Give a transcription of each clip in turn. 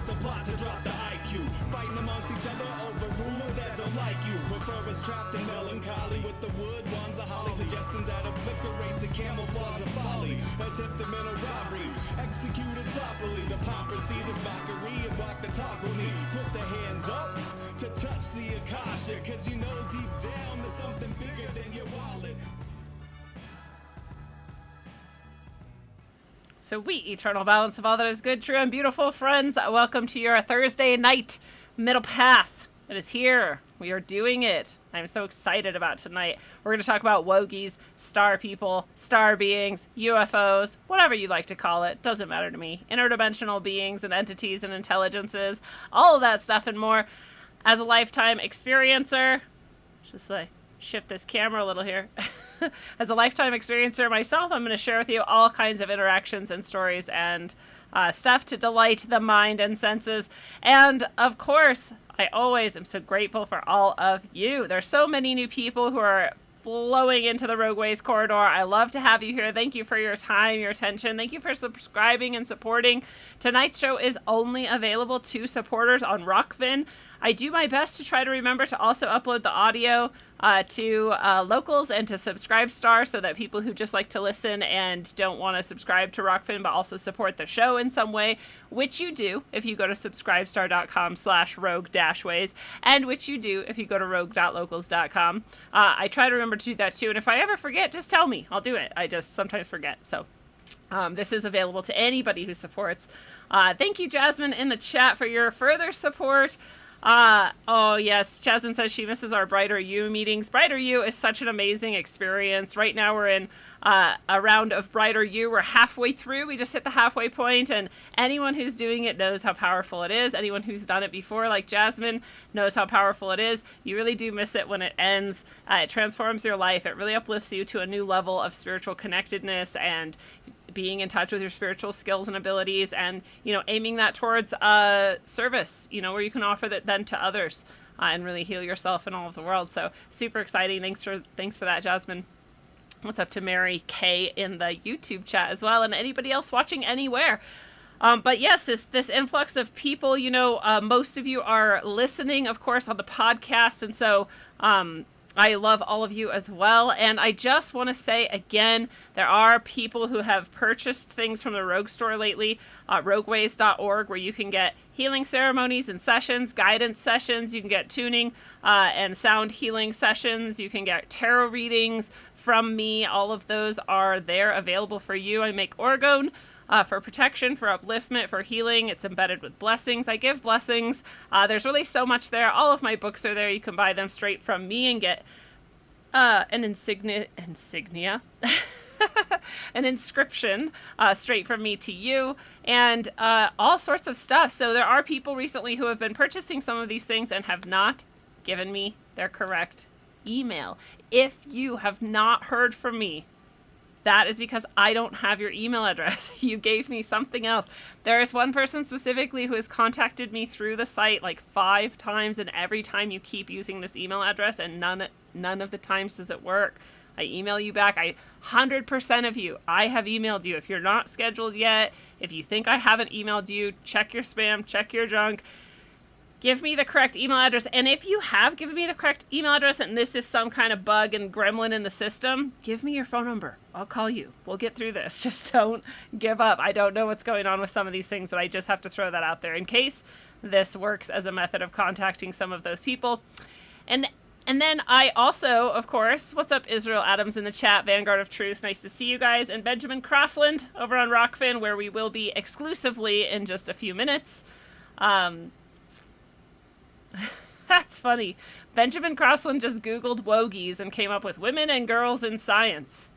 It's a plot to drop the IQ. Fighting amongst each other over rumors that don't like you. Prefer us trapped in melancholy with the wood ones of holly. Suggestions that obliterate to camouflage the folly. Attempt a mental robbery, executed softly. The poppers see this mockery and walk the talk with me. Put the hands up to touch the Akasha, cause you know deep down there's something bigger than your wallet. Sweet eternal balance of all that is good, true, and beautiful, friends. Welcome to your Thursday night middle path. It is here. We are doing it. I'm so excited about tonight. We're going to talk about Wogis, star people, star beings, UFOs, whatever you like to call it. Doesn't matter to me. Interdimensional beings and entities and intelligences, all of that stuff and more. As a lifetime experiencer, just like shift this camera a little here. As a lifetime experiencer myself, I'm going to share with you all kinds of interactions and stories and stuff to delight the mind and senses. And of course, I always am so grateful for all of you. There's so many new people who are flowing into the Rogue Ways corridor. I love to have you here. Thank you for your time, your attention. Thank you for subscribing and supporting. Tonight's show is only available to supporters on Rockfin. I do my best to try to remember to also upload the audio to locals and to Subscribestar so that people who just like to listen and don't want to subscribe to Rockfin but also support the show in some way, which you do if you go to subscribestar.com/rogue-ways, and which you do if you go to rogue.locals.com. I try to remember to do that too, and if I ever forget, just tell me. I'll do it. I just sometimes forget, so... this is available to anybody who supports. Thank you, Jasmine, in the chat for your further support. Oh yes, Jasmine says she misses our Brighter You meetings. Brighter You is such an amazing experience. Right now we're in a round of Brighter You. We're halfway through. We just hit the halfway point, and anyone who's doing it knows how powerful it is. Anyone who's done it before, like Jasmine, knows how powerful it is. You really do miss it when it ends. It transforms your life. It really uplifts you to a new level of spiritual connectedness and being in touch with your spiritual skills and abilities, and aiming that towards service, where you can offer that then to others and really heal yourself and all of the world. So super exciting. Thanks for that, Jasmine. What's up to Mary Kay in the YouTube chat as well, and anybody else watching anywhere. But yes, this influx of people, most of you are listening, of course, on the podcast, and so I love all of you as well. And I just want to say again, there are people who have purchased things from the Rogue store lately, rogueways.org, where you can get healing ceremonies and sessions, guidance sessions. You can get tuning and sound healing sessions. You can get tarot readings from me. All of those are there available for you. I make orgone. For protection, for upliftment, for healing. It's embedded with blessings. I give blessings. There's really so much there. All of my books are there. You can buy them straight from me and get an insignia, an inscription straight from me to you, and all sorts of stuff. So there are people recently who have been purchasing some of these things and have not given me their correct email. If you have not heard from me, that is because I don't have your email address. You gave me something else. There is one person specifically who has contacted me through the site like 5 times, and every time you keep using this email address, and none of the times does it work. I email you back. 100% of you, I have emailed you. If you're not scheduled yet, if you think I haven't emailed you, check your spam, check your junk. Give me the correct email address. And if you have given me the correct email address and this is some kind of bug and gremlin in the system, give me your phone number. I'll call you. We'll get through this. Just don't give up. I don't know what's going on with some of these things, but I just have to throw that out there in case this works as a method of contacting some of those people. And then I also, of course, what's up, Israel Adams in the chat, Vanguard of Truth, nice to see you guys, and Benjamin Crossland over on Rockfin, where we will be exclusively in just a few minutes. That's funny. Benjamin Crossland just Googled Wogis and came up with women and girls in science.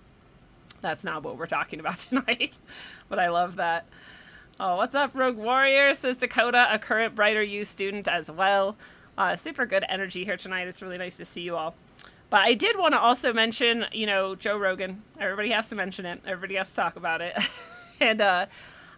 That's not what we're talking about tonight, but I love that. Oh, what's up, Rogue Warrior, says Dakota, a current Brighter You student as well. Super good energy here tonight. It's really nice to see you all. But I did want to also mention, Joe Rogan. Everybody has to mention it. Everybody has to talk about it. And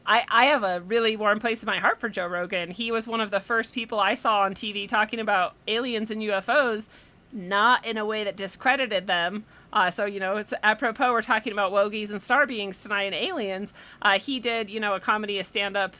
I have a really warm place in my heart for Joe Rogan. He was one of the first people I saw on TV talking about aliens and UFOs not in a way that discredited them. So, it's apropos we're talking about Wogis and star beings tonight and aliens. He did, a comedy, a stand-up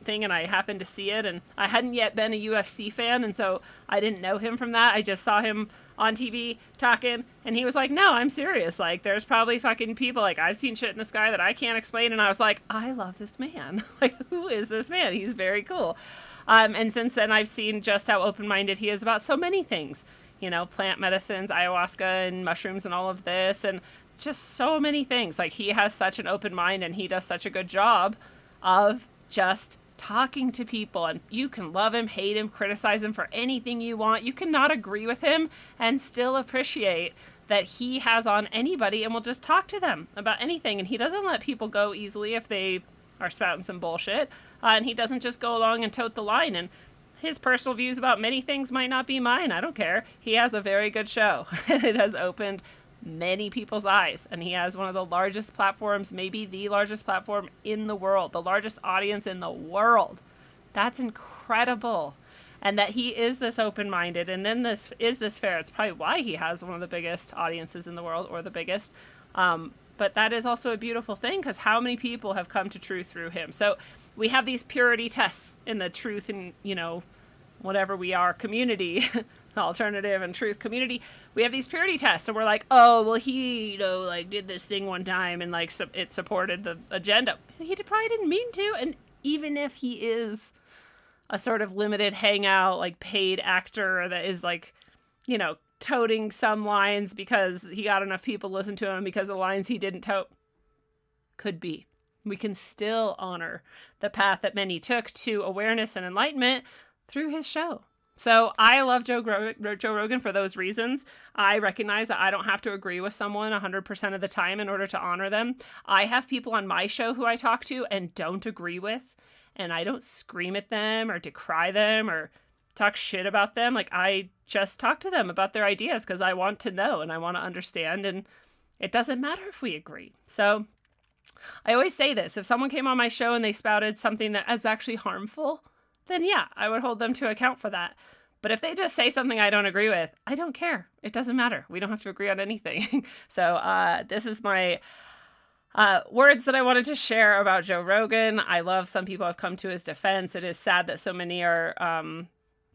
thing, and I happened to see it. And I hadn't yet been a UFC fan, and so I didn't know him from that. I just saw him on TV talking, and he was like, no, I'm serious. Like, there's probably fucking people, like, I've seen shit in the sky that I can't explain. And I was like, I love this man. Like, who is this man? He's very cool. And since then, I've seen just how open-minded he is about so many things. Plant medicines, ayahuasca and mushrooms and all of this. And it's just so many things. Like, he has such an open mind, and he does such a good job of just talking to people. And you can love him, hate him, criticize him for anything you want. You cannot agree with him and still appreciate that he has on anybody and will just talk to them about anything. And he doesn't let people go easily if they are spouting some bullshit. And he doesn't just go along and tote the line. And his personal views about many things might not be mine. I don't care. He has a very good show. It has opened many people's eyes. And he has one of the largest platforms, maybe the largest platform in the world, the largest audience in the world. That's incredible. And that he is this open-minded. And then this fair. It's probably why he has one of the biggest audiences in the world, or the biggest. But that is also a beautiful thing, because how many people have come to truth through him? So we have these purity tests in the truth and, whatever we are, community, alternative and truth community. We have these purity tests, and we're like, oh, well, he, did this thing one time, and, it supported the agenda. He probably didn't mean to. And even if he is a sort of limited hangout, paid actor that is, toting some lines because he got enough people to listen to him because of the lines he didn't tote, could be. We can still honor the path that many took to awareness and enlightenment through his show. So I love Joe Rogan for those reasons. I recognize that I don't have to agree with someone 100% of the time in order to honor them. I have people on my show who I talk to and don't agree with, and I don't scream at them or decry them or talk shit about them. I just talk to them about their ideas because I want to know and I want to understand, and it doesn't matter if we agree. So I always say this: if someone came on my show and they spouted something that is actually harmful, then yeah, I would hold them to account for that. But if they just say something I don't agree with, I don't care. It doesn't matter. We don't have to agree on anything. So this is my words that I wanted to share about Joe Rogan. I love some people have come to his defense. It is sad that so many are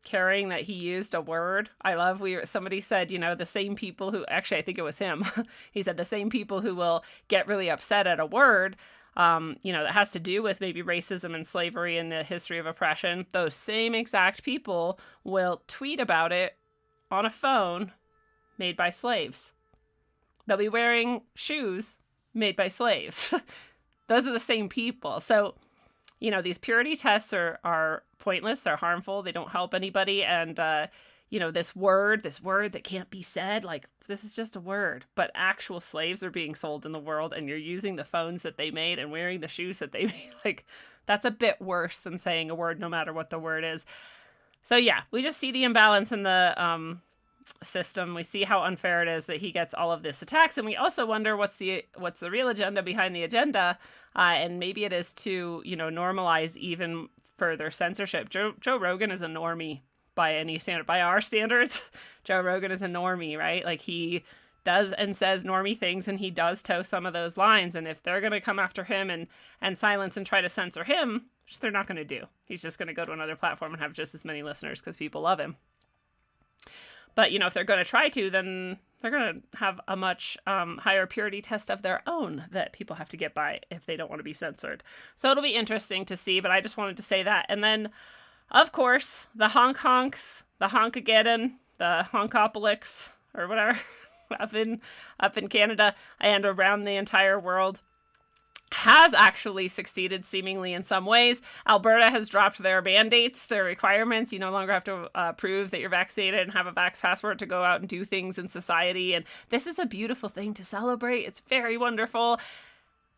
carrying that he used a word. I love, somebody said, the same people who, actually I think it was him, he said the same people who will get really upset at a word, that has to do with maybe racism and slavery and the history of oppression, those same exact people will tweet about it on a phone made by slaves. They'll be wearing shoes made by slaves. Those are the same people. So, these purity tests are pointless. They're harmful. They don't help anybody. And, this word that can't be said, this is just a word. But actual slaves are being sold in the world, and you're using the phones that they made and wearing the shoes that they made. That's a bit worse than saying a word, no matter what the word is. So, yeah, we just see the imbalance in the system. We see how unfair it is that he gets all of this attacks, and we also wonder what's the real agenda behind the agenda, and maybe it is to normalize even further censorship. Joe Rogan is a normie by any standard, by our standards. Joe Rogan is a normie, right? He does and says normie things, and he does toe some of those lines. And if they're going to come after him and silence and try to censor him, which they're not going to do, he's just going to go to another platform and have just as many listeners because people love him. But, if they're going to try to, then they're going to have a much higher purity test of their own that people have to get by if they don't want to be censored. So it'll be interesting to see, but I just wanted to say that. And then, of course, the honks, the honkageddon, the honkopolics, or whatever, up in Canada and around the entire world, has actually succeeded seemingly in some ways. Alberta has dropped their mandates, their requirements. You no longer have to prove that you're vaccinated and have a vax passport to go out and do things in society. And this is a beautiful thing to celebrate. It's very wonderful.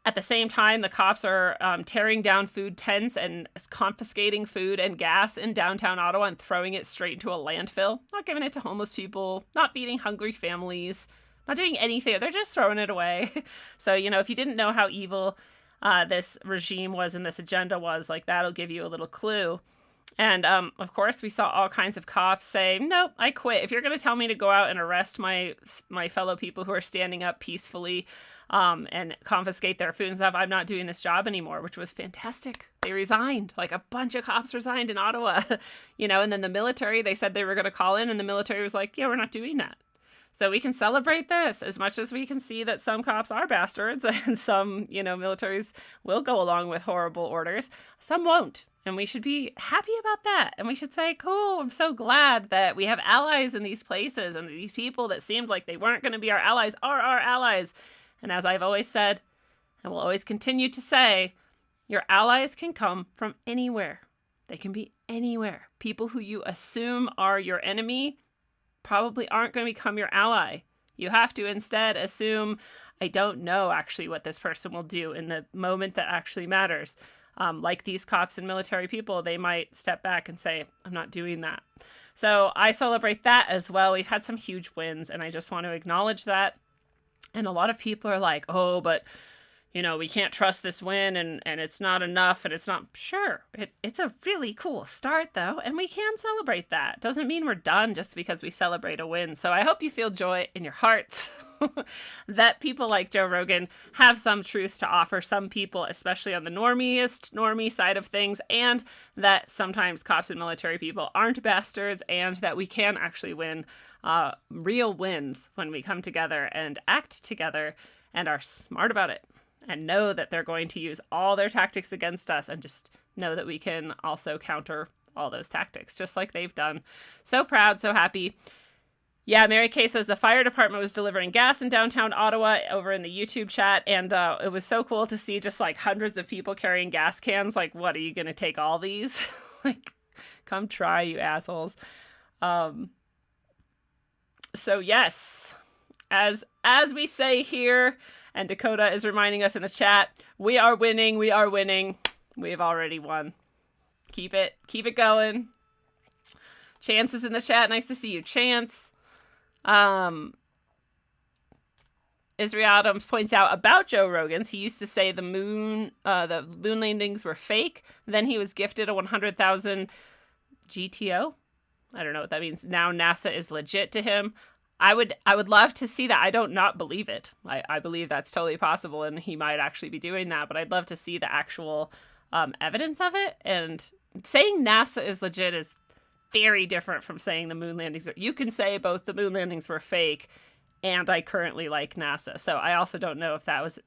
At the same time, the cops are tearing down food tents and confiscating food and gas in downtown Ottawa and throwing it straight into a landfill. Not giving it to homeless people, not feeding hungry families, not doing anything. They're just throwing it away. So, if you didn't know how evil this regime was and this agenda was, that'll give you a little clue. And of course, we saw all kinds of cops say, "Nope, I quit. If you're going to tell me to go out and arrest my fellow people who are standing up peacefully and confiscate their food and stuff, I'm not doing this job anymore," which was fantastic. They resigned. Like a bunch of cops resigned in Ottawa, and then the military, they said they were going to call in, and the military was like, "Yeah, we're not doing that." So we can celebrate this as much as we can see that some cops are bastards and some, militaries will go along with horrible orders. Some won't. And we should be happy about that. And we should say, cool, I'm so glad that we have allies in these places, and these people that seemed like they weren't going to be our allies are our allies. And as I've always said, and will always continue to say, your allies can come from anywhere. They can be anywhere. People who you assume are your enemy probably aren't going to become your ally. You have to instead assume, I don't know actually what this person will do in the moment that actually matters. Like these cops and military people, they might step back and say, I'm not doing that. So I celebrate that as well. We've had some huge wins, and I just want to acknowledge that. And a lot of people are like, oh, but, we can't trust this win, and it's not enough, and it's not. Sure, it's a really cool start, though, and we can celebrate that. Doesn't mean we're done just because we celebrate a win. So I hope you feel joy in your hearts that people like Joe Rogan have some truth to offer some people, especially on the normie side of things, and that sometimes cops and military people aren't bastards, and that we can actually win real wins when we come together and act together and are smart about it and know that they're going to use all their tactics against us, and just know that we can also counter all those tactics just like they've done. So proud, so happy. Yeah, Mary Kay says the fire department was delivering gas in downtown Ottawa over in the YouTube chat, and it was so cool to see just like hundreds of people carrying gas cans. Like, what, are you going to take all these? Like, come try, you assholes. So yes, as we say here, and Dakota is reminding us in the chat, we are winning. We are winning. We've already won. Keep it going. Chance is in the chat. Nice to see you, Chance. Israel Adams points out about Joe Rogan's. He used to say the moon landings were fake. Then he was gifted a 100,000 GTO. I don't know what that means. Now NASA is legit to him. I would love to see that. I don't not believe it. I believe that's totally possible, and he might actually be doing that. But I'd love to see the actual evidence of it. And saying NASA is legit is very different from saying the moon landings. You can say both the moon landings were fake, and I currently like NASA. So I also don't know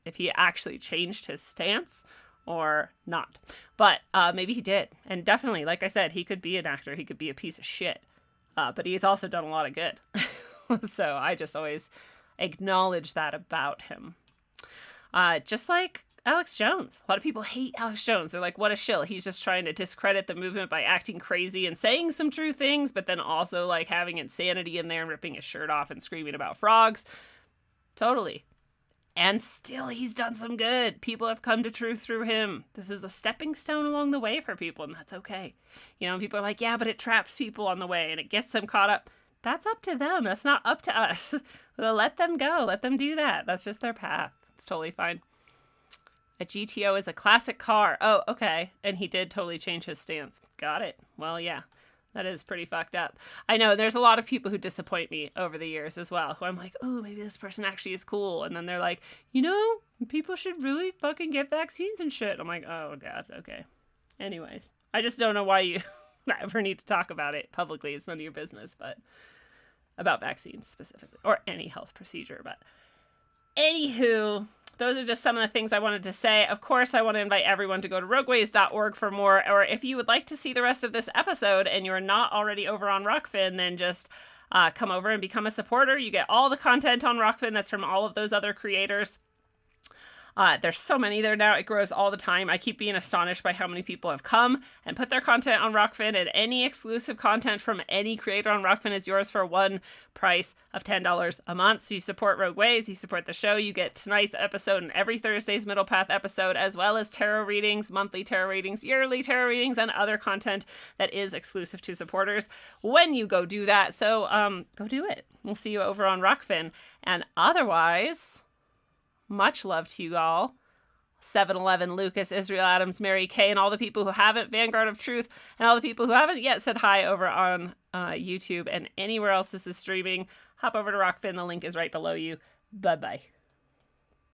if he actually changed his stance or not. But maybe he did. And definitely, like I said, he could be an actor. He could be a piece of shit. But he's also done a lot of good. So I just always acknowledge that about him. Just like Alex Jones. A lot of people hate Alex Jones. They're like, what a shill. He's just trying to discredit the movement by acting crazy and saying some true things, but then also like having insanity in there and ripping his shirt off and screaming about frogs. Totally. And still, he's done some good. People have come to truth through him. This is a stepping stone along the way for people, and that's okay. People are like, yeah, but it traps people on the way and it gets them caught up. That's up to them. That's not up to us. Let them go. Let them do that. That's just their path. It's totally fine. A GTO is a classic car. Oh, okay. And he did totally change his stance. Got it. Well, yeah. That is pretty fucked up. I know there's a lot of people who disappoint me over the years as well, who I'm like, oh, maybe this person actually is cool. And then they're like, people should really fucking get vaccines and shit. I'm like, oh, God. Okay. Anyways, I just don't know why you ever need to talk about it publicly. It's none of your business, but about vaccines specifically, or any health procedure. But anywho, those are just some of the things I wanted to say. Of course, I want to invite everyone to go to rogueways.org for more, or if you would like to see the rest of this episode and you're not already over on Rockfin, then just come over and become a supporter. You get all the content on Rockfin that's from all of those other creators. There's so many there now. It grows all the time. I keep being astonished by how many people have come and put their content on Rockfin, and any exclusive content from any creator on Rockfin is yours for one price of $10 a month. So you support Rogue Ways, you support the show, you get tonight's episode and every Thursday's Middle Path episode, as well as tarot readings, monthly tarot readings, yearly tarot readings, and other content that is exclusive to supporters when you go do that. So go do it. We'll see you over on Rockfin. And otherwise, much love to you all. 7-Eleven, Lucas, Israel Adams, Mary Kay, and all the people who haven't, Vanguard of Truth, and all the people who haven't yet said hi over on YouTube and anywhere else this is streaming. Hop over to Rockfin. The link is right below you. Bye-bye.